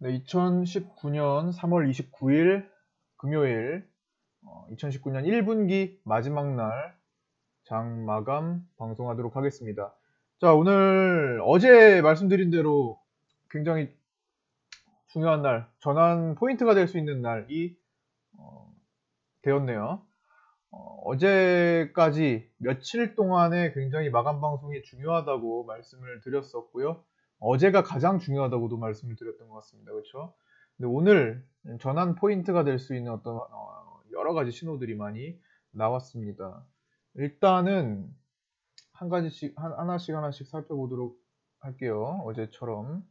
네, 2019년 3월 29일 금요일 2019년 1분기 마지막 날 장마감 방송하도록 하겠습니다. 자, 오늘 어제 말씀드린 대로 굉장히 중요한 날, 전환 포인트가 될 수 있는 날이 되었네요. 어제까지 며칠 동안에 굉장히 마감 방송이 중요하다고 말씀을 드렸었고요. 어제가 가장 중요하다고도 말씀을 드렸던 것 같습니다. 그렇죠? 근데 오늘 전환 포인트가 될 수 있는 어떤 여러 가지 신호들이 많이 나왔습니다. 일단은 하나씩 살펴보도록 할게요. 어제처럼.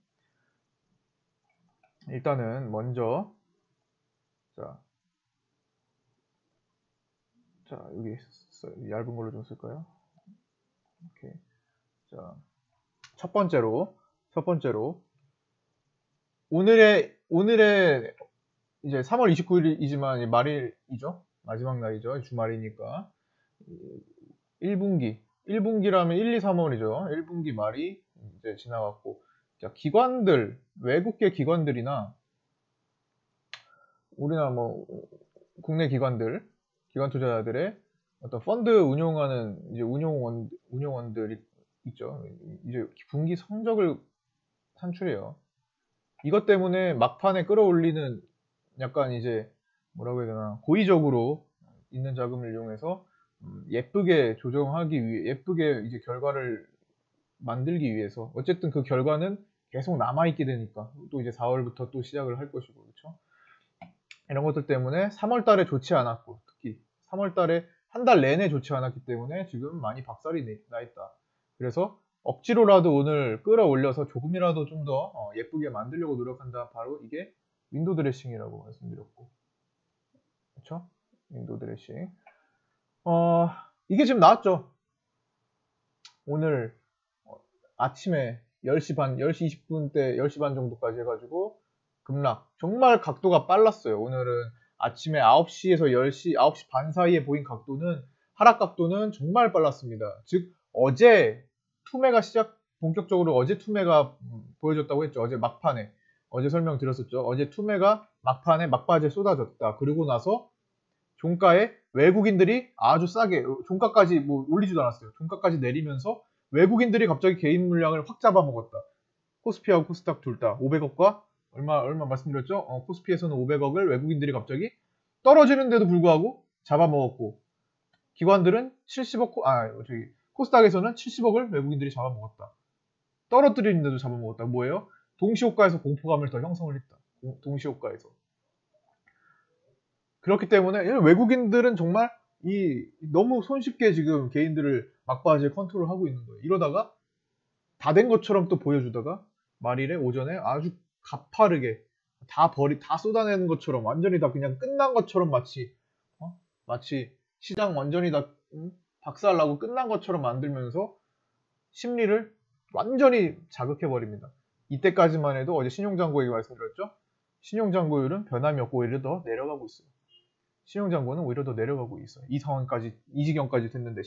일단은 먼저 자 여기 얇은 걸로 좀 쓸까요? 오케이. 자, 첫 번째로 오늘의 이제 3월 29일이지만 말일이죠. 마지막 날이죠. 주말이니까 1분기라면 1, 2, 3월이죠. 1분기 말이 이제 지나갔고, 자, 기관들, 외국계 기관들이나 우리나라 뭐 국내 기관 투자자들의 어떤 펀드 운용하는 이제 운용원들이 있죠. 이제 분기 성적을 산출해요. 이것 때문에 막판에 끌어올리는 약간 이제 뭐라고 해야 되나, 고의적으로 있는 자금을 이용해서 예쁘게 조정하기 위해, 예쁘게 이제 결과를 만들기 위해서, 어쨌든 그 결과는 계속 남아있게 되니까 또 이제 4월부터 또 시작을 할 것이고, 그렇죠? 이런 것들 때문에 3월 달에 좋지 않았고, 특히 3월 달에 한 달 내내 좋지 않았기 때문에 지금 많이 박살이 나 있다. 그래서 억지로라도 오늘 끌어올려서 조금이라도 좀 더 예쁘게 만들려고 노력한다. 바로 이게 윈도우 드레싱이라고 말씀드렸고, 그렇죠? 윈도우 드레싱. 이게 지금 나왔죠. 오늘 아침에 10시 반, 10시 20분 때 10시 반 정도까지 해가지고 급락. 정말 각도가 빨랐어요. 오늘은 아침에 9시에서 10시, 9시 반 사이에 보인 각도는, 하락 각도는 정말 빨랐습니다. 즉, 어제 투매가 본격적으로 어제 투매가 보여줬다고 했죠. 어제 막판에. 어제 설명드렸었죠. 어제 투매가 막판에 막바지에 쏟아졌다. 그리고 나서 종가에 외국인들이 아주 싸게, 종가까지 뭐 올리지도 않았어요. 종가까지 내리면서 외국인들이 갑자기 개인 물량을 확 잡아먹었다. 코스피하고 코스닥 둘 다 500억과 얼마 말씀드렸죠? 코스피에서는 500억을 외국인들이 갑자기 떨어지는데도 불구하고 잡아먹었고, 기관들은 70억, 코스닥에서는 70억을 외국인들이 잡아먹었다. 떨어뜨리는데도 잡아먹었다. 뭐예요? 동시호가에서 공포감을 더 형성을 했다. 동시호가에서. 그렇기 때문에 외국인들은 정말 너무 손쉽게 지금 개인들을 막바지에 컨트롤하고 있는 거예요. 이러다가 다 된 것처럼 또 보여주다가 말일에 오전에 아주 가파르게 다 쏟아내는 것처럼, 완전히 다 그냥 끝난 것처럼, 마치 시장 완전히 다 박살나고 끝난 것처럼 만들면서 심리를 완전히 자극해버립니다. 이때까지만 해도 어제 신용잔고 얘기 말씀드렸죠? 신용잔고율은 변함이 없고 오히려 더 내려가고 있어요. 신용잔고는 오히려 더 내려가고 있어요. 이 지경까지 됐는데,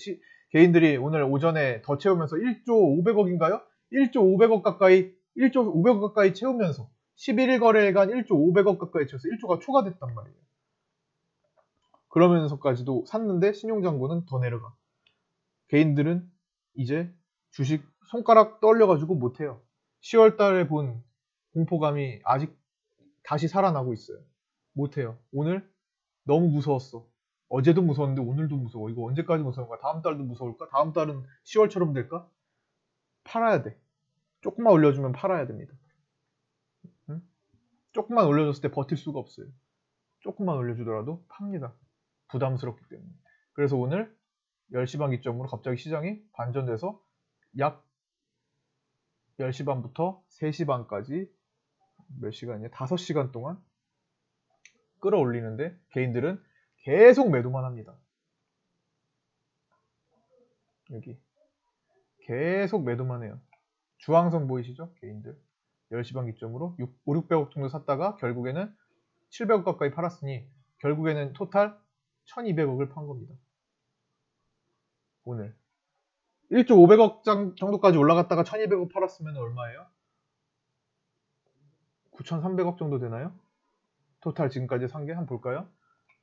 개인들이 오늘 오전에 더 채우면서 1조 500억인가요? 1조 500억 가까이 채우면서 11일 거래일간 1조 500억 가까이 채워서 1조가 초과됐단 말이에요. 그러면서까지도 샀는데 신용잔고는 더 내려가. 개인들은 이제 주식 손가락 떨려가지고 못해요. 10월 달에 본 공포감이 아직 다시 살아나고 있어요. 못해요. 오늘 너무 무서웠어. 어제도 무서웠는데 오늘도 무서워. 이거 언제까지 무서운 거야? 다음 달도 무서울까? 다음 달은 10월처럼 될까? 팔아야 돼. 조금만 올려주면 팔아야 됩니다. 응? 조금만 올려줬을 때 버틸 수가 없어요. 조금만 올려주더라도 팝니다. 부담스럽기 때문에. 그래서 오늘 10시 반 기점으로 갑자기 시장이 반전돼서 약 10시 반부터 3시 반까지 몇 시간이야? 5시간 동안 끌어올리는데 개인들은 계속 매도만 합니다. 여기 계속 매도만 해요. 주황선 보이시죠? 개인들 10시 반 기점으로 600억 정도 샀다가 결국에는 700억 가까이 팔았으니 결국에는 토탈 1200억을 판 겁니다. 오늘 1조 500억 정도까지 올라갔다가 1200억 팔았으면 얼마예요? 9,300억 정도 되나요? 토탈 지금까지 산 게 한번 볼까요?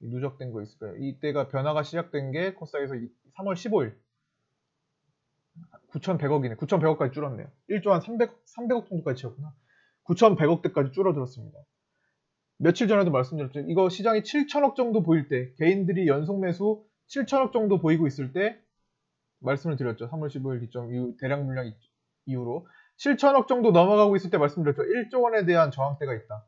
누적된 거 있을까요? 이때가 변화가 시작된 게 코스닥에서 3월 15일 9,100억이네. 9,100억까지 줄었네요. 1조 한 300억 정도까지 채웠구나. 9,100억대까지 줄어들었습니다. 며칠 전에도 말씀드렸죠. 이거 시장이 7천억 정도 보일 때, 개인들이 연속 매수 7천억 정도 보이고 있을 때 말씀을 드렸죠. 3월 15일 기점 이후 대량 물량 이후로 7천억 정도 넘어가고 있을 때 말씀드렸죠. 1조 원에 대한 저항대가 있다.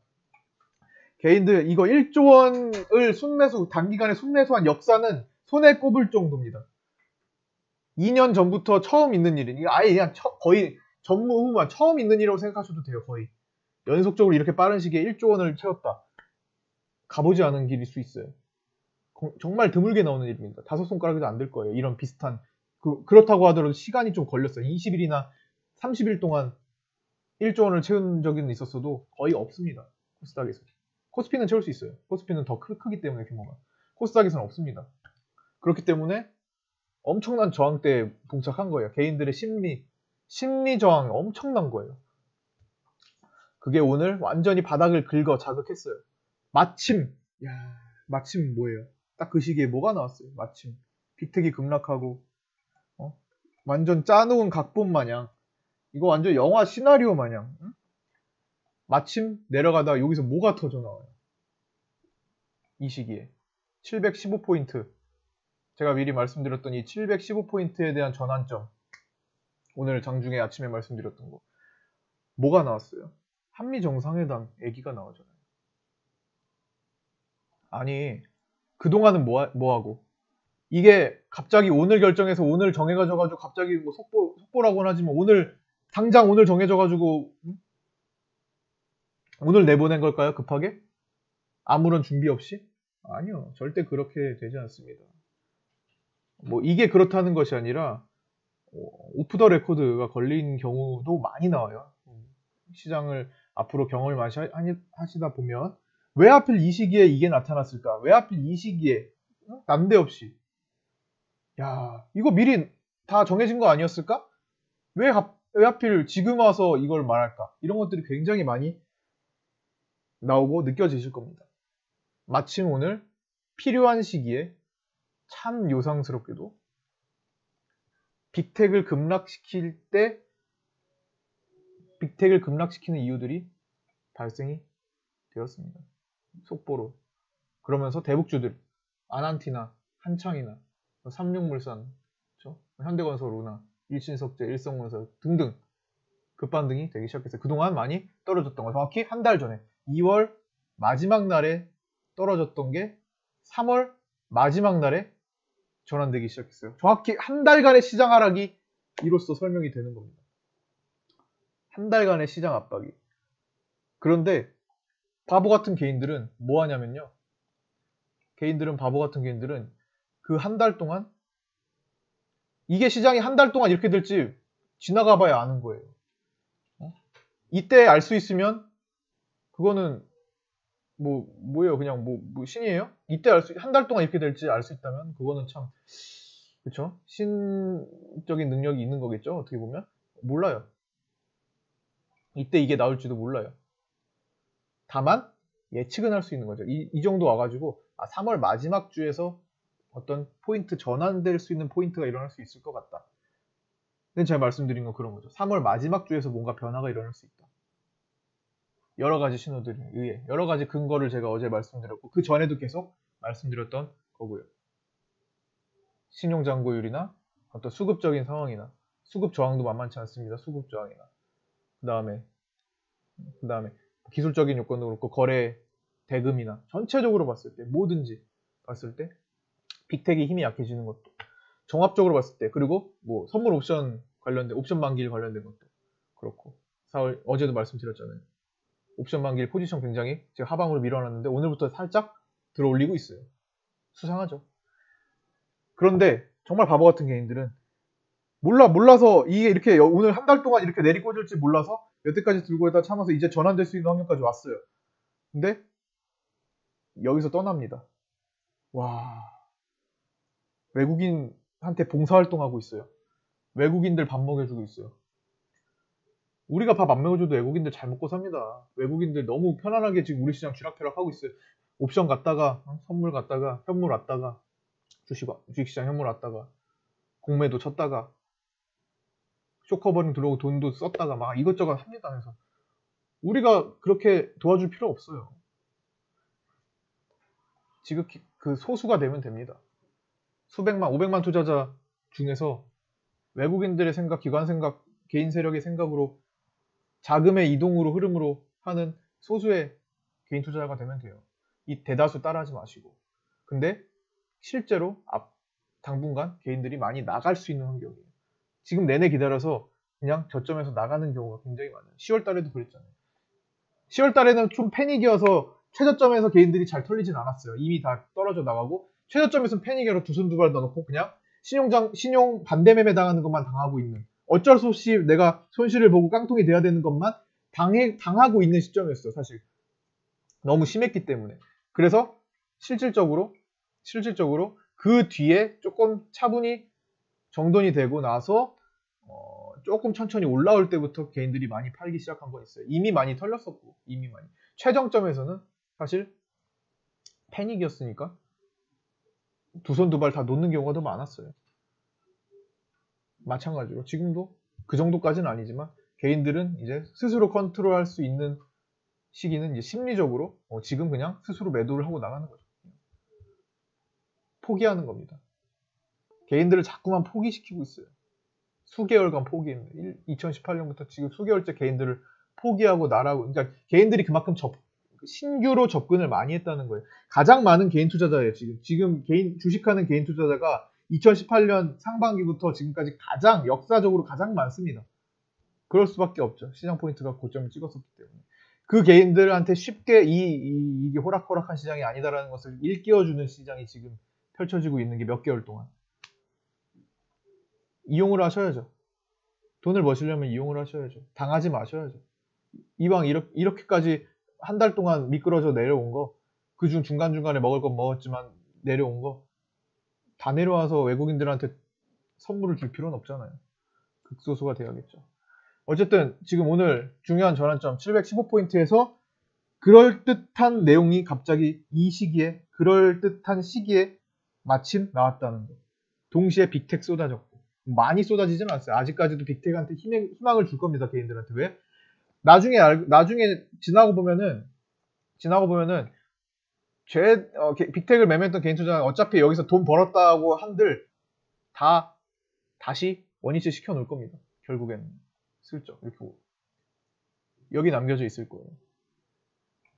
개인들 이거 1조 원을 순매수, 단기간에 순매수한 역사는 손에 꼽을 정도입니다. 2년 전부터 처음 있는 일은, 이게 아예 그냥 거의 전무후무한 처음 있는 일이라고 생각하셔도 돼요. 거의 연속적으로 이렇게 빠른 시기에 1조 원을 채웠다. 가보지 않은 길일 수 있어요. 정말 드물게 나오는 일입니다. 5손가락에도 안 될 거예요. 이런 비슷한, 그렇다고 하더라도 시간이 좀 걸렸어요. 20일이나 30일 동안 1조 원을 채운 적은 있었어도 거의 없습니다. 코스닥에서. 코스피는 채울 수 있어요. 코스피는 더 크기 때문에 규모가. 코스닥에서는 없습니다. 그렇기 때문에 엄청난 저항대에 봉착한 거예요. 개인들의 심리 저항이 엄청난 거예요. 그게 오늘 완전히 바닥을 긁어 자극했어요. 마침 뭐예요? 딱 그 시기에 뭐가 나왔어요? 마침 빅텍이 급락하고, 완전 짜놓은 각본 마냥, 이거 완전 영화 시나리오 마냥, 응? 마침 내려가다 여기서 뭐가 터져 나와요? 이 시기에 715포인트, 제가 미리 말씀드렸던 이 715포인트에 대한 전환점, 오늘 장중에 아침에 말씀드렸던 거, 뭐가 나왔어요? 한미정상회담 얘기가 나오잖아요. 아니, 그동안은 뭐하고, 이게 갑자기 오늘 결정해서 오늘 정해가지고 갑자기 뭐 속보라고는 하지만 당장 오늘 정해져가지고 오늘 내보낸 걸까요? 급하게? 아무런 준비 없이? 아니요. 절대 그렇게 되지 않습니다. 뭐 이게 그렇다는 것이 아니라 오프 더 레코드가 걸린 경우도 많이 나와요. 시장을 앞으로 경험을 많이 하시다 보면 왜 하필 이 시기에 이게 나타났을까? 왜 하필 이 시기에 난데없이, 야, 이거 미리 다 정해진 거 아니었을까? 왜 하필 지금 와서 이걸 말할까? 이런 것들이 굉장히 많이 나오고 느껴지실 겁니다. 마침 오늘 필요한 시기에 참 요상스럽게도 빅텍을 급락시키는 이유들이 발생이 되었습니다. 속보로. 그러면서 대북주들, 아난티나, 한창이나, 삼육물산, 그렇죠? 현대건설우나, 일신석재, 일성건설 등등 급반등이 되기 시작했어요. 그동안 많이 떨어졌던 거, 정확히 한 달 전에 2월 마지막 날에 떨어졌던 게 3월 마지막 날에 전환되기 시작했어요. 정확히 한 달간의 시장 하락이 이로써 설명이 되는 겁니다. 한 달간의 시장 압박이. 그런데 바보 같은 개인들은 뭐 하냐면요. 바보 같은 개인들은 그 한 달 동안, 이게 시장이 한 달 동안 이렇게 될지 지나가 봐야 아는 거예요. 이때 알 수 있으면 그거는 뭐예요? 그냥 신이에요? 이때 한 달 동안 이렇게 될지 알 수 있다면 그거는 참, 그쵸? 신적인 능력이 있는 거겠죠? 어떻게 보면. 몰라요. 이때 이게 나올지도 몰라요. 다만 예측은 할 수 있는 거죠. 이 정도 와가지고 3월 마지막 주에서 어떤 포인트, 전환될 수 있는 포인트가 일어날 수 있을 것 같다. 근데 제가 말씀드린 건 그런 거죠. 3월 마지막 주에서 뭔가 변화가 일어날 수 있다. 여러 가지 신호들에 의해, 여러 가지 근거를 제가 어제 말씀드렸고, 그 전에도 계속 말씀드렸던 거고요. 신용잔고율이나 어떤 수급적인 상황이나, 수급 저항도 만만치 않습니다. 수급 저항이나. 그 다음에 기술적인 요건도 그렇고, 거래 대금이나, 전체적으로 봤을 때, 뭐든지 봤을 때 빅텍이 힘이 약해지는 것도, 종합적으로 봤을 때, 그리고 선물 옵션 관련된, 옵션 만기일 관련된 것도 그렇고, 어제도 말씀드렸잖아요. 옵션 만기일 포지션 굉장히 제가 하방으로 밀어놨는데 오늘부터 살짝 들어올리고 있어요. 수상하죠. 그런데 정말 바보 같은 개인들은 몰라서, 이게 이렇게 오늘 한 달 동안 이렇게 내리꽂을지 몰라서 여태까지 들고 있다 참아서 이제 전환될 수 있는 환경까지 왔어요. 근데 여기서 떠납니다. 와, 외국인한테 봉사활동하고 있어요. 외국인들 밥 먹여주고 있어요. 우리가 밥 안 먹여줘도 외국인들 잘 먹고 삽니다. 외국인들 너무 편안하게 지금 우리 시장 쥐락펴락 하고 있어요. 옵션 갔다가 선물 갔다가 현물 왔다가 주식시장 현물 왔다가 공매도 쳤다가 쇼커버링 들어오고 돈도 썼다가 막 이것저것 합니다. 그래서 우리가 그렇게 도와줄 필요 없어요. 지극히 그 소수가 되면 됩니다. 수백만, 500만 투자자 중에서 외국인들의 생각, 기관 생각, 개인 세력의 생각으로 자금의 이동으로 흐름으로 하는 소수의 개인 투자자가 되면 돼요. 이 대다수 따라하지 마시고. 근데 실제로 당분간 개인들이 많이 나갈 수 있는 환경이에요. 지금 내내 기다려서 그냥 저점에서 나가는 경우가 굉장히 많아요. 10월 달에도 그랬잖아요. 10월 달에는 좀 패닉이어서 최저점에서 개인들이 잘 털리진 않았어요. 이미 다 떨어져 나가고 최저점에서는 패닉이라 두 손 두 발 넣어놓고 그냥 신용 반대매매 당하는 것만 당하고 있는, 어쩔 수 없이 내가 손실을 보고 깡통이 돼야 되는 것만 당하고 있는 시점이었어요. 사실 너무 심했기 때문에. 그래서 실질적으로 그 뒤에 조금 차분히 정돈이 되고 나서 조금 천천히 올라올 때부터 개인들이 많이 팔기 시작한 거 있어요. 이미 많이 털렸었고, 이미 많이. 최정점에서는 사실 패닉이었으니까 두 손 두 발 다 놓는 경우가 더 많았어요. 마찬가지로 지금도 그 정도까지는 아니지만 개인들은 이제 스스로 컨트롤할 수 있는 시기는 이제 심리적으로 지금 그냥 스스로 매도를 하고 나가는 거죠. 포기하는 겁니다. 개인들을 자꾸만 포기시키고 있어요. 수개월간 포기했는데 2018년부터 지금 수개월째 개인들을 포기하고 나라고, 그러니까 개인들이 그만큼 신규로 접근을 많이 했다는 거예요. 가장 많은 개인 투자자예요. 지금 주식하는 개인 투자자가 2018년 상반기부터 지금까지 역사적으로 가장 많습니다. 그럴 수밖에 없죠. 시장 포인트가 고점을 찍었었기 때문에. 그 개인들한테 쉽게 이게 호락호락한 시장이 아니다라는 것을 일깨워주는 시장이 지금 펼쳐지고 있는 게 몇 개월 동안. 이용을 하셔야죠. 돈을 버시려면 이용을 하셔야죠. 당하지 마셔야죠. 이왕 이렇게까지 한 달 동안 미끄러져 내려온 거, 그중 중간중간에 먹을 건 먹었지만 내려온 거 다 내려와서 외국인들한테 선물을 줄 필요는 없잖아요. 극소수가 돼야겠죠. 어쨌든 지금 오늘 중요한 전환점 715포인트에서 그럴듯한 내용이 갑자기 그럴듯한 시기에 마침 나왔다는 거. 동시에 빅텍 쏟아졌고, 많이 쏟아지진 않았어요. 아직까지도 빅텍한테 희망을 줄 겁니다. 개인들한테. 왜? 나중에 지나고 보면은 빅텍을 매매했던 개인 투자는 어차피 여기서 돈 벌었다고 한들 다 다시 원위치 시켜 놓을 겁니다. 결국에는 슬쩍 이렇게 여기 남겨져 있을 거예요.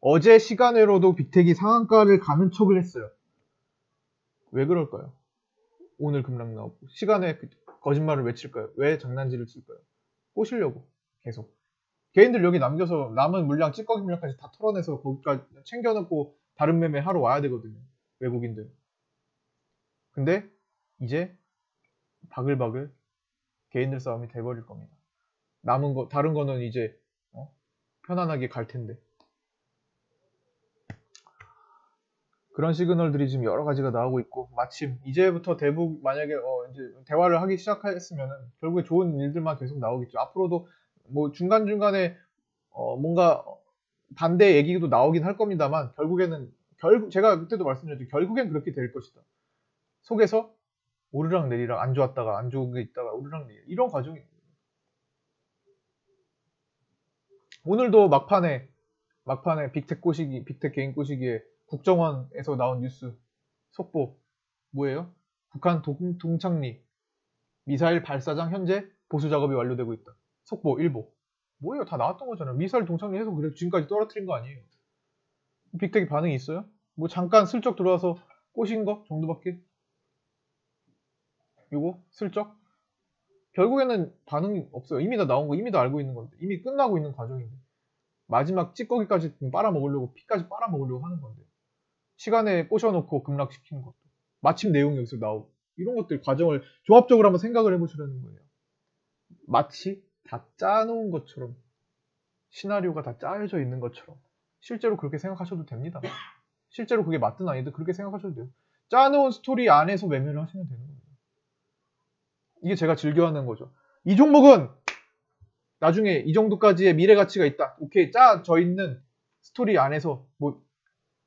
어제 시간으로도 빅텍이 상한가를 가는 척을 했어요. 왜 그럴까요? 오늘 급락 나오고 시간에 거짓말을 외칠까요? 왜 장난질을 칠까요? 꼬시려고 계속. 개인들 여기 남겨서 남은 물량, 찌꺼기 물량까지 다 털어내서 거기까지 챙겨놓고 다른 매매 하러 와야 되거든요. 외국인들. 근데 이제 바글바글 개인들 싸움이 돼버릴 겁니다. 남은 거, 다른 거는 이제 편안하게 갈 텐데. 그런 시그널들이 지금 여러 가지가 나오고 있고, 마침 이제부터 대북 만약에 이제 대화를 하기 시작했으면은 결국에 좋은 일들만 계속 나오겠죠. 앞으로도 뭐 중간중간에 뭔가 반대 얘기도 나오긴 할 겁니다만 제가 그때도 말씀드렸죠. 결국엔 그렇게 될 것이다. 속에서 오르락 내리락, 안 좋았다가 안 좋은 게 있다가 오르락 내리락, 이런 과정이에요. 오늘도 막판에 빅텍 개인 꼬시기에 국정원에서 나온 뉴스 속보 뭐예요? 북한 동창리 미사일 발사장 현재 보수 작업이 완료되고 있다. 속보 일보. 뭐예요? 다 나왔던 거잖아요. 미사일 동창리 해서 그래 지금까지 떨어뜨린 거 아니에요. 빅텍이 반응이 있어요? 뭐 잠깐 슬쩍 들어와서 꼬신 거 정도밖에? 이거 슬쩍? 결국에는 반응이 없어요. 이미 다 나온 거, 이미 다 알고 있는 건데, 이미 끝나고 있는 과정인데, 마지막 찌꺼기까지 빨아먹으려고, 피까지 빨아먹으려고 하는 건데, 시간에 꼬셔놓고 급락시키는 것도, 마침 내용이 여기서 나오고, 이런 것들 과정을 종합적으로 한번 생각을 해보시라는 거예요. 마치 다 짜놓은 것처럼, 시나리오가 다 짜여져 있는 것처럼 실제로 그렇게 생각하셔도 됩니다. 실제로 그게 맞든 아니든 그렇게 생각하셔도 돼요. 짜놓은 스토리 안에서 매매를 하시면 되는 겁니다. 이게 제가 즐겨하는 거죠. 이 종목은 나중에 이 정도까지의 미래 가치가 있다. 오케이, 짜져 있는 스토리 안에서 뭐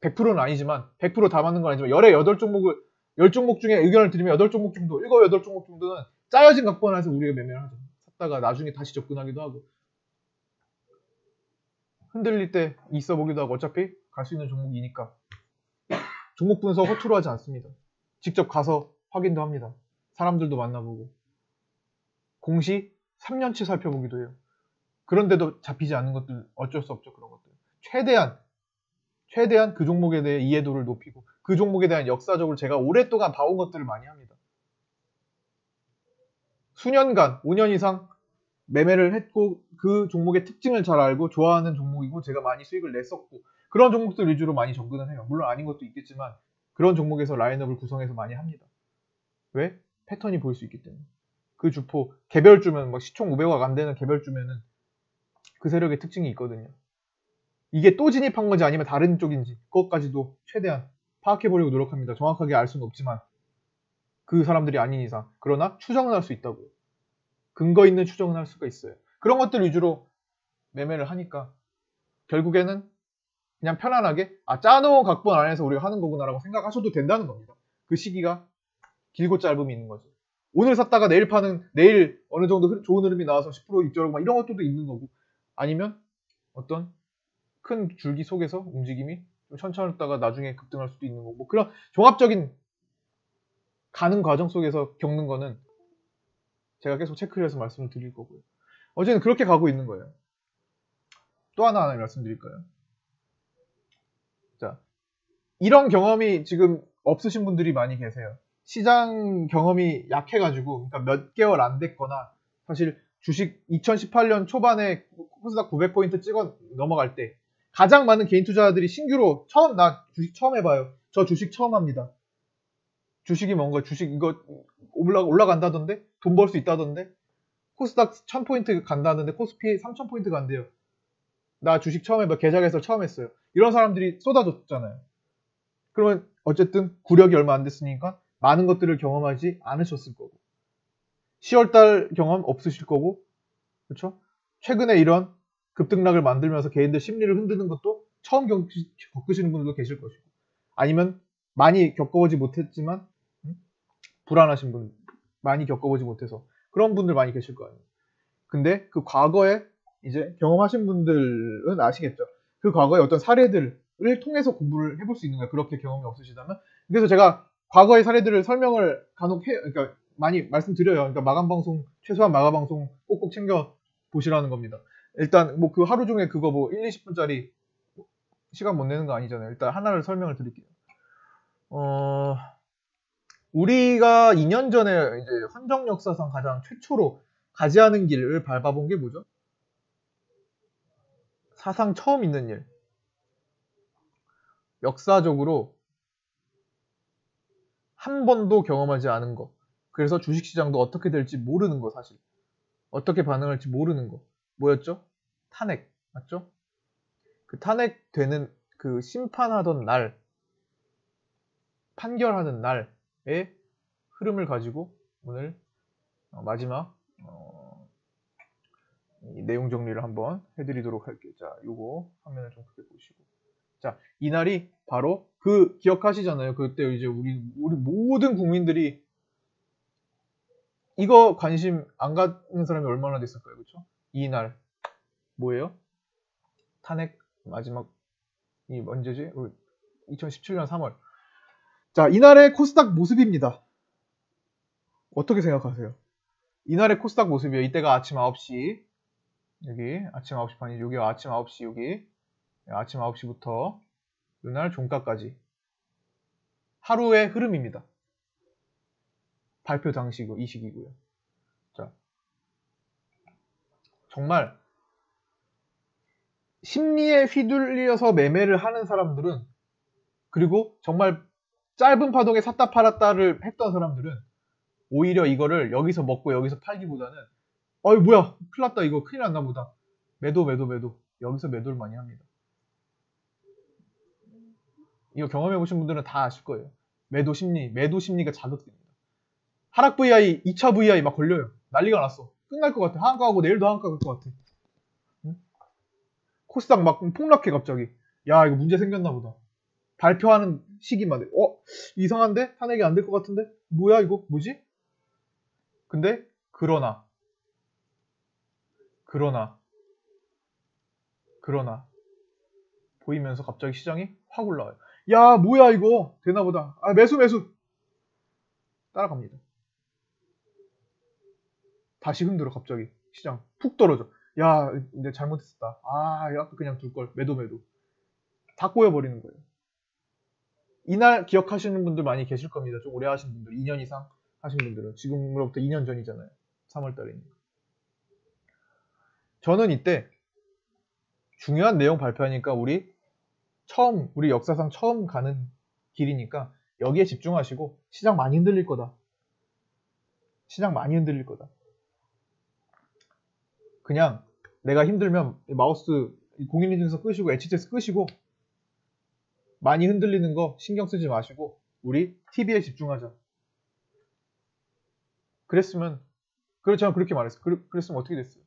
100%는 아니지만 100%다 맞는 건 아니지만 열의 8종목을 10종목 중에 의견을 드리면 8종목 정도, 7, 8종목 정도는 짜여진 각본 안에서 우리가 매매를 하죠. 샀다가 나중에 다시 접근하기도 하고 흔들릴 때 있어 보기도 하고 어차피 갈 수 있는 종목이니까 종목 분석 허투루 하지 않습니다. 직접 가서 확인도 합니다. 사람들도 만나보고 공시 3년치 살펴보기도 해요. 그런데도 잡히지 않는 것들 어쩔 수 없죠. 그런 것들 최대한 그 종목에 대해 이해도를 높이고 그 종목에 대한 역사적으로 제가 오랫동안 봐온 것들을 많이 합니다. 수년간 5년 이상 매매를 했고 그 종목의 특징을 잘 알고 좋아하는 종목이고 제가 많이 수익을 냈었고 그런 종목들 위주로 많이 접근을 해요. 물론 아닌 것도 있겠지만 그런 종목에서 라인업을 구성해서 많이 합니다. 왜? 패턴이 보일 수 있기 때문에. 그 주포 개별주면 뭐 시총 500억 안 되는 개별주면은 그 세력의 특징이 있거든요. 이게 또 진입한 건지 아니면 다른 쪽인지 그것까지도 최대한 파악해보려고 노력합니다. 정확하게 알 수는 없지만 그 사람들이 아닌 이상. 그러나 추정은 할 수 있다고요. 근거 있는 추정은 할 수가 있어요. 그런 것들 위주로 매매를 하니까 결국에는 그냥 편안하게 짜놓은 각본 안에서 우리가 하는 거구나라고 생각하셔도 된다는 겁니다. 그 시기가 길고 짧음이 있는 거죠. 오늘 샀다가 내일 파는 내일 어느 정도 좋은 흐름이 나와서 10% 입절하고 막 이런 것들도 있는 거고 아니면 어떤 큰 줄기 속에서 움직임이 좀 천천히 했다가 나중에 급등할 수도 있는 거고 뭐 그런 종합적인 가는 과정 속에서 겪는 거는 제가 계속 체크를 해서 말씀을 드릴 거고요. 어제는 그렇게 가고 있는 거예요. 또 하나 말씀드릴까요? 자, 이런 경험이 지금 없으신 분들이 많이 계세요. 시장 경험이 약해가지고 그러니까 몇 개월 안 됐거나 사실 주식 2018년 초반에 코스닥 900포인트 찍어 넘어갈 때 가장 많은 개인 투자자들이 신규로 나 주식 처음 해봐요. 저 주식 처음 합니다. 주식이 뭔가 주식 이거 올라간다던데 돈 벌 수 있다던데 코스닥 1000포인트 간다던데 코스피 3000포인트 간대요. 나 주식 처음 해봐. 계좌개설 처음 했어요. 이런 사람들이 쏟아졌잖아요. 그러면 어쨌든 구력이 얼마 안 됐으니까 많은 것들을 경험하지 않으셨을 거고 10월달 경험 없으실 거고 그렇죠? 최근에 이런 급등락을 만들면서 개인들 심리를 흔드는 것도 처음 겪으시는 분들도 계실 것이고 아니면 많이 겪어보지 못했지만 불안하신 분 많이 겪어보지 못해서 그런 분들 많이 계실 거예요. 근데 그 과거에 이제 경험하신 분들은 아시겠죠. 그 과거의 어떤 사례들을 통해서 공부를 해볼 수 있는 거예요. 그렇게 경험이 없으시다면. 그래서 제가 과거의 사례들을 설명을 간혹 해요. 그러니까 많이 말씀드려요. 그러니까 최소한 마감 방송 꼭꼭 챙겨 보시라는 겁니다. 일단 뭐 그 하루 중에 그거 뭐 1, 20분짜리 시간 못 내는 거 아니잖아요. 일단 하나를 설명을 드릴게요. 우리가 2년 전에 이제 헌정 역사상 가장 최초로 가지 않은 길을 밟아본 게 뭐죠? 사상 처음 있는 일. 역사적으로 한 번도 경험하지 않은 거. 그래서 주식시장도 어떻게 될지 모르는 거 사실. 어떻게 반응할지 모르는 거. 뭐였죠? 탄핵. 맞죠? 그 탄핵되는 그 심판하던 날, 판결하는 날의 흐름을 가지고 오늘 마지막 이 내용 정리를 한번 해드리도록 할게요. 자, 요거 화면을 좀 크게 보시고. 자, 이날이 바로 그 기억하시잖아요. 그때 이제 우리 모든 국민들이 이거 관심 안 갖는 사람이 얼마나 됐을까요? 그렇죠? 이날 뭐예요? 탄핵 마지막이 언제지? 2017년 3월. 자, 이날의 코스닥 모습입니다. 어떻게 생각하세요? 이날의 코스닥 모습이에요. 이때가 아침 9시. 여기 아침 9시 반이 여기 아침 9시 여기 아침 9시부터 이날 종가까지 하루의 흐름입니다. 발표 당시고 이 시기고요. 자, 정말 심리에 휘둘려서 매매를 하는 사람들은 그리고 정말 짧은 파동에 샀다 팔았다를 했던 사람들은 오히려 이거를 여기서 먹고 여기서 팔기보다는 어이 뭐야 큰일 났다 이거 큰일 났나 보다 매도 여기서 매도를 많이 합니다. 이거 경험해 보신 분들은 다 아실 거예요. 매도 심리가 자극됩니다. 하락 VI, 2차 VI 막 걸려요. 난리가 났어. 끝날 것 같아. 하한가하고 내일도 하한가 갈 것 같아. 코스닥 막 폭락해 갑자기. 야 이거 문제 생겼나 보다. 발표하는 시기만 돼. 이상한데? 탄핵이 안 될 것 같은데? 뭐야 이거? 뭐지? 근데 그러나 보이면서 갑자기 시장이 확 올라와요. 야 뭐야 이거 되나 보다. 아 매수 따라갑니다. 다시 흔들어 갑자기 시장 푹 떨어져. 야 이제 잘못했다. 아 아까 그냥 둘걸. 매도 다 꼬여버리는 거예요. 이날 기억하시는 분들 많이 계실 겁니다. 좀 오래 하신 분들, 2년 이상 하신 분들은. 지금으로부터 2년 전이잖아요. 3월달이니까. 저는 이때 중요한 내용 발표하니까 우리 역사상 처음 가는 길이니까 여기에 집중하시고 시장 많이 흔들릴 거다. 그냥 내가 힘들면 마우스 공인인증서 끄시고 HTS 끄시고 많이 흔들리는 거 신경 쓰지 마시고 우리 TV에 집중하자. 그랬으면 저는 그렇게 말했어요. 그랬으면 어떻게 됐어요?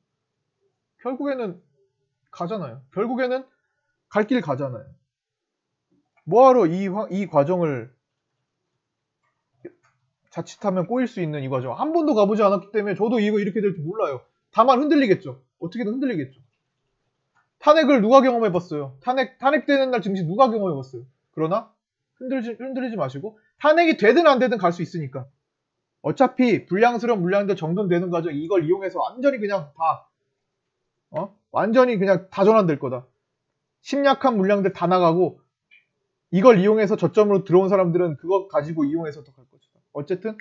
결국에는 가잖아요. 결국에는 갈 길 가잖아요. 뭐하러 이 과정을 자칫하면 꼬일 수 있는 이 과정 한 번도 가보지 않았기 때문에 저도 이거 이렇게 될 줄 몰라요. 다만 흔들리겠죠. 어떻게든 흔들리겠죠. 탄핵을 누가 경험해봤어요? 탄핵되는 날 증시 누가 경험해봤어요? 그러나 흔들리지 마시고 탄핵이 되든 안 되든 갈 수 있으니까 어차피 불량스러운 물량들 정돈되는 과정 이걸 이용해서 완전히 그냥 다 전환될 거다. 심약한 물량들 다 나가고 이걸 이용해서 저점으로 들어온 사람들은 그거 가지고 이용해서 더 갈 것이다. 어쨌든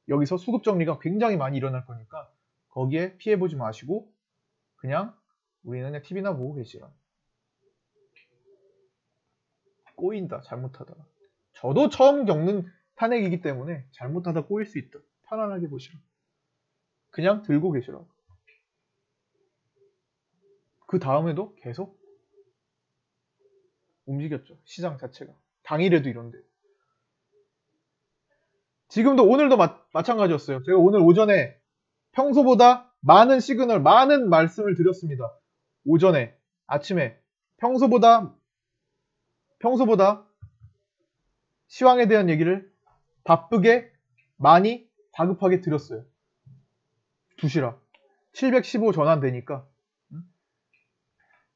여기서 수급 정리가 굉장히 많이 일어날 거니까 거기에 피해보지 마시고 그냥 우리는 그냥 TV나 보고 계시라. 꼬인다 잘못하다가. 저도 처음 겪는 탄핵이기 때문에 잘못하다 꼬일 수 있다. 편안하게 보시라. 그냥 들고 계시라. 그 다음에도 계속 움직였죠. 시장 자체가. 당일에도 이런데. 지금도 오늘도 마찬가지였어요. 제가 오늘 오전에 평소보다 많은 시그널, 많은 말씀을 드렸습니다. 오전에, 아침에 평소보다 시황에 대한 얘기를 바쁘게 많이 다급하게 드렸어요. 두시라. 715 전환되니까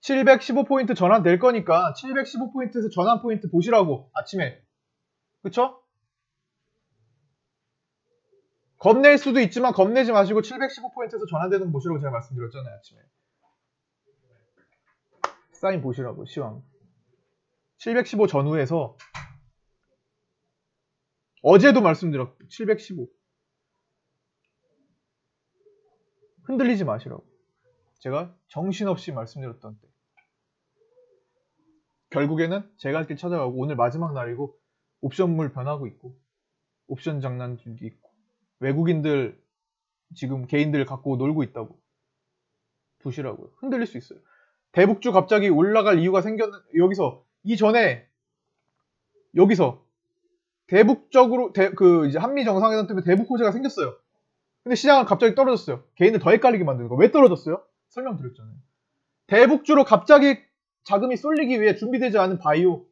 715포인트 전환될 거니까 715포인트에서 전환 포인트 보시라고 아침에. 그쵸? 겁낼 수도 있지만 겁내지 마시고 715포인트에서 전환되는 거 보시라고 제가 말씀드렸잖아요. 아침에. 사인 보시라고 시황. 715 전후에서 어제도 말씀드렸고 715 흔들리지 마시라고 제가 정신없이 말씀드렸던 때 결국에는 제가 할 길 찾아가고 오늘 마지막 날이고 옵션물 변하고 있고 옵션 장난도 있고 외국인들 지금 개인들 갖고 놀고 있다고 두시라고요. 흔들릴 수 있어요. 대북주 갑자기 올라갈 이유가 여기서 이전에 여기서 대북적으로 이제 한미 정상회담 때문에 대북 호재가 생겼어요. 근데 시장은 갑자기 떨어졌어요. 개인들 더 헷갈리게 만드는 거. 왜 떨어졌어요? 설명드렸잖아요. 대북주로 갑자기 자금이 쏠리기 위해 준비되지 않은 바이오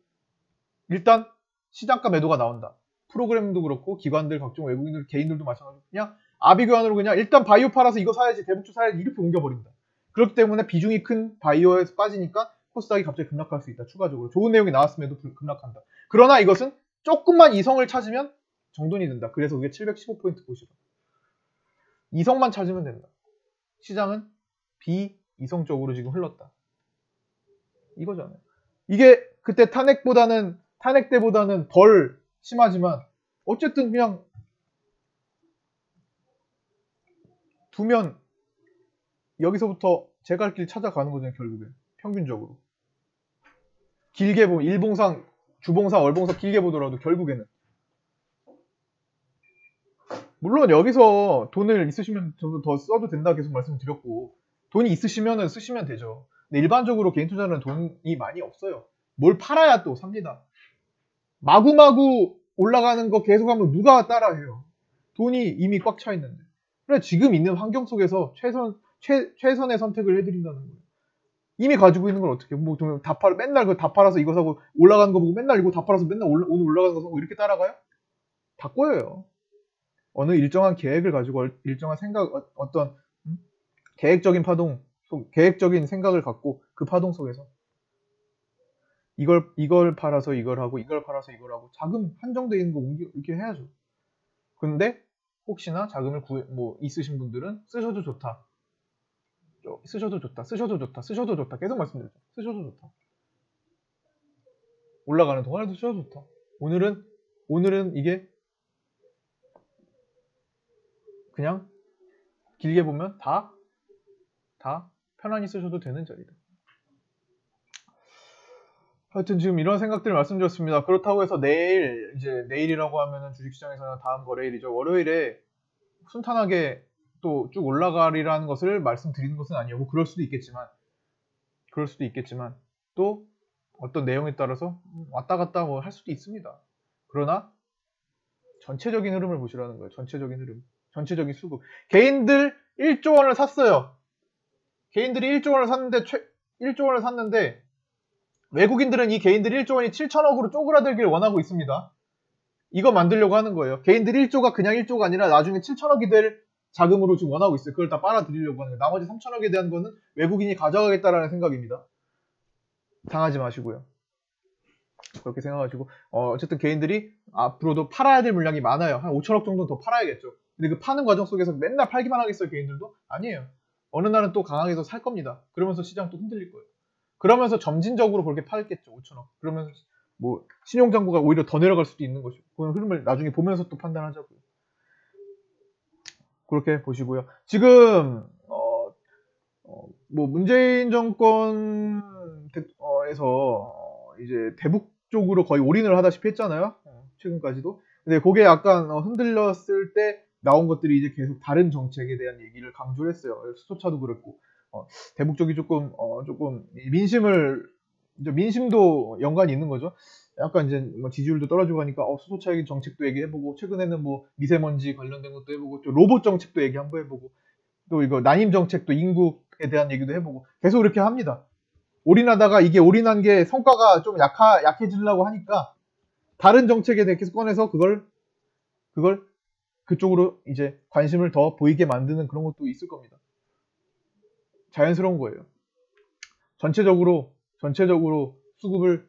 일단 시장가 매도가 나온다. 프로그램도 그렇고 기관들 각종 외국인들 개인들도 마찬가지로 그냥 아비규환으로 그냥 일단 바이오 팔아서 이거 사야지 대북주 사야지 이렇게 옮겨버린다. 그렇기 때문에 비중이 큰 바이오에서 빠지니까 코스닥이 갑자기 급락할 수 있다. 추가적으로 좋은 내용이 나왔음에도 급락한다. 그러나 이것은 조금만 이성을 찾으면 정돈이 된다. 그래서 그게 715포인트 보시라. 이성만 찾으면 된다. 시장은 비이성적으로 지금 흘렀다. 이거잖아요. 이게 그때 탄핵 때보다는 덜 심하지만 어쨌든 그냥 두면 여기서부터 제가 할 길 찾아가는 거잖아요. 결국에 평균적으로 길게 보면 일봉상 주봉상 월봉상 길게 보더라도 결국에는 물론 여기서 돈을 있으시면 저도 더 써도 된다 계속 말씀드렸고 돈이 있으시면 쓰시면 되죠. 근데 일반적으로 개인 투자는 돈이 많이 없어요. 뭘 팔아야 또 삽니다. 마구마구 올라가는 거 계속하면 누가 따라해요. 돈이 이미 꽉 차 있는데. 그래 지금 있는 환경 속에서 최선의 선택을 해드린다는 거예요. 이미 가지고 있는 걸 어떻게 뭐 맨날 그 다 팔아서 이거 사고 올라가는 거 보고 맨날 이거 다 팔아서 맨날 오늘 올라가는 거 사고 이렇게 따라가요? 다 꼬여요. 어느 일정한 계획을 가지고 일정한 생각 어떤 계획적인 파동, 계획적인 생각을 갖고 그 파동 속에서 이걸 팔아서 이걸 하고 이걸 팔아서 이걸 하고 자금 한정되어 있는 거 이렇게 해야죠. 근데 혹시나 자금을 있으신 분들은 쓰셔도 좋다. 쓰셔도 좋다. 쓰셔도 좋다. 쓰셔도 좋다. 계속 말씀드렸죠. 쓰셔도 좋다. 올라가는 동안에도 쓰셔도 좋다. 오늘은 이게 그냥 길게 보면 다 편안히 쓰셔도 되는 자리다. 하여튼 지금 이런 생각들을 말씀드렸습니다. 그렇다고 해서 내일이라고 하면은 주식시장에서는 다음 거래일이죠. 월요일에 순탄하게 또 쭉 올라가리라는 것을 말씀드리는 것은 아니고 그럴 수도 있겠지만 또 어떤 내용에 따라서 왔다 갔다 뭐 할 수도 있습니다. 그러나 전체적인 흐름을 보시라는 거예요. 전체적인 흐름. 전체적인 수급. 개인들 1조 원을 샀어요. 개인들이 1조 원을 샀는데 1조 원을 샀는데 외국인들은 이 개인들 1조 원이 7천억으로 쪼그라들길 원하고 있습니다. 이거 만들려고 하는 거예요. 개인들 1조가 그냥 1조가 아니라 나중에 7천억이 될 자금으로 지금 원하고 있어요. 그걸 다 빨아들이려고 하는 거예요. 나머지 3천억에 대한 거는 외국인이 가져가겠다라는 생각입니다. 당하지 마시고요. 그렇게 생각하시고 어쨌든 개인들이 앞으로도 팔아야 될 물량이 많아요. 한 5천억 정도 더 팔아야겠죠. 근데 그 파는 과정 속에서 맨날 팔기만 하겠어요. 개인들도? 아니에요. 어느 날은 또 강하게서 살 겁니다. 그러면서 시장 또 흔들릴 거예요. 그러면서 점진적으로 그렇게 팔겠죠. 5천억. 그러면 뭐 신용장부가 오히려 더 내려갈 수도 있는 것이고 그런 흐름을 나중에 보면서 또 판단하자고요. 그렇게 보시고요. 지금 뭐 문재인 정권에서 이제 대북 쪽으로 거의 올인을 하다시피 했잖아요. 최근까지도. 근데 그게 약간 흔들렸을 때 나온 것들이 이제 계속 다른 정책에 대한 얘기를 강조를 했어요. 수소차도 그랬고 대북 쪽이 조금 민심도 연관이 있는 거죠. 약간 이제 뭐 지지율도 떨어지고 하니까 수소차 정책도 얘기해보고 최근에는 뭐 미세먼지 관련된 것도 해보고 또 로봇 정책도 얘기 한번 해보고 또 이거 난임 정책도 인구에 대한 얘기도 해보고 계속 이렇게 합니다. 올인하다가 이게 올인한 게 성과가 좀 약해지려고 하니까 다른 정책에 대해 계속 꺼내서 그걸 그쪽으로 이제 관심을 더 보이게 만드는 그런 것도 있을 겁니다. 자연스러운 거예요. 전체적으로 수급을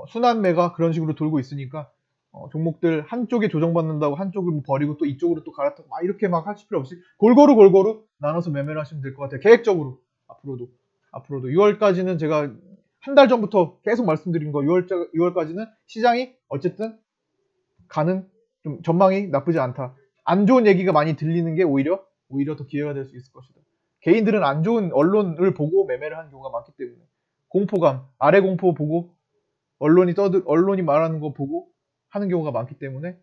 순환매가 그런 식으로 돌고 있으니까 종목들 한쪽에 조정받는다고 한쪽을 버리고 또 이쪽으로 또 갈아타고 막 이렇게 막 하실 필요 없이 골고루 나눠서 매매를 하시면 될 것 같아요. 계획적으로 앞으로도 6월까지는 제가 한 달 전부터 계속 말씀드린 거 6월까지는 시장이 어쨌든 가는 좀 전망이 나쁘지 않다. 안 좋은 얘기가 많이 들리는 게 오히려 더 기회가 될 수 있을 것이다. 개인들은 안 좋은 언론을 보고 매매를 하는 경우가 많기 때문에 공포감, 아래 공포 보고 언론이 말하는 거 보고 하는 경우가 많기 때문에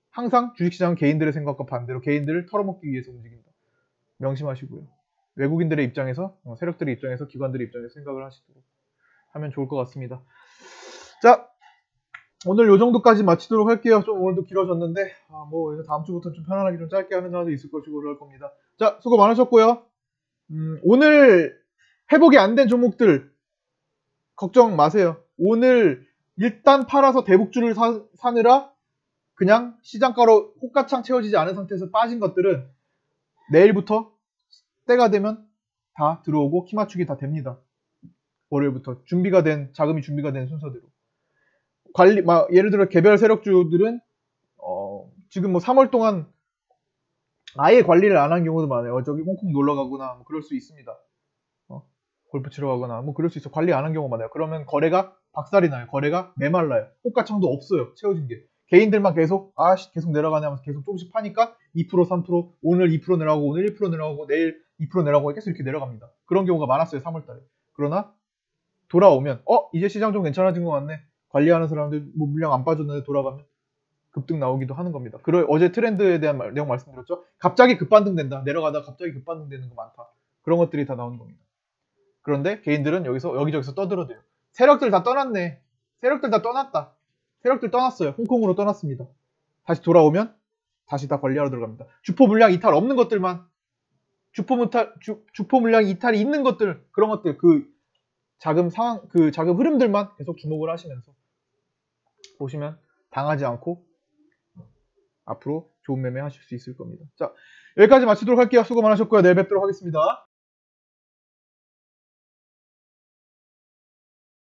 항상 주식시장은 개인들의 생각과 반대로 개인들을 털어먹기 위해서 움직인다. 명심하시고요. 외국인들의 입장에서, 세력들의 입장에서, 기관들의 입장에서 생각을 하시도록 하면 좋을 것 같습니다. 자, 오늘 요 정도까지 마치도록 할게요. 좀 오늘도 길어졌는데 뭐 다음 주부터 좀 편안하게 좀 짧게 하는 날도 있을 것이고 그럴 겁니다. 자, 수고 많으셨고요. 오늘 회복이 안 된 종목들 걱정 마세요. 오늘 일단 팔아서 대북주를 사느라 그냥 시장가로 호가창 채워지지 않은 상태에서 빠진 것들은 내일부터 때가 되면 다 들어오고 키 맞추기 다 됩니다. 월요일부터 자금이 준비가 된 순서대로. 예를 들어 개별 세력주들은 지금 뭐 3월 동안 아예 관리를 안 한 경우도 많아요. 저기 홍콩 놀러 가거나 뭐 그럴 수 있습니다. 골프 치러 가거나 뭐 그럴 수 있어. 관리 안 한 경우가 많아요. 그러면 거래가 박살이 나요. 거래가 메말라요. 호가창도 없어요. 채워진 게. 개인들만 계속 내려가네 하면서 계속 조금씩 파니까 2%, 3%, 오늘 2% 내려가고 오늘 1% 내려가고 내일 2% 내려가고 계속 이렇게 내려갑니다. 그런 경우가 많았어요. 3월달에. 그러나 돌아오면 이제 시장 좀 괜찮아진 것 같네. 관리하는 사람들 뭐 물량 안 빠졌는데 돌아가면 급등 나오기도 하는 겁니다. 어제 트렌드에 대한 내용 말씀드렸죠. 갑자기 급반등 된다. 내려가다가 갑자기 급반등 되는 거 많다. 그런 것들이 다 나오는 겁니다. 그런데 개인들은 여기저기서 떠들어대요. 세력들 다 떠났네. 세력들 다 떠났다. 세력들 떠났어요. 홍콩으로 떠났습니다. 다시 돌아오면 다시 다 관리하러 들어갑니다. 주포 물량 이탈 없는 것들만 주포 물량 이탈이 있는 것들 그런 것들 자금 상황, 그 자금 흐름들만 계속 주목을 하시면서 보시면 당하지 않고 앞으로 좋은 매매 하실 수 있을 겁니다. 자, 여기까지 마치도록 할게요. 수고 많으셨고요. 내일 뵙도록 하겠습니다.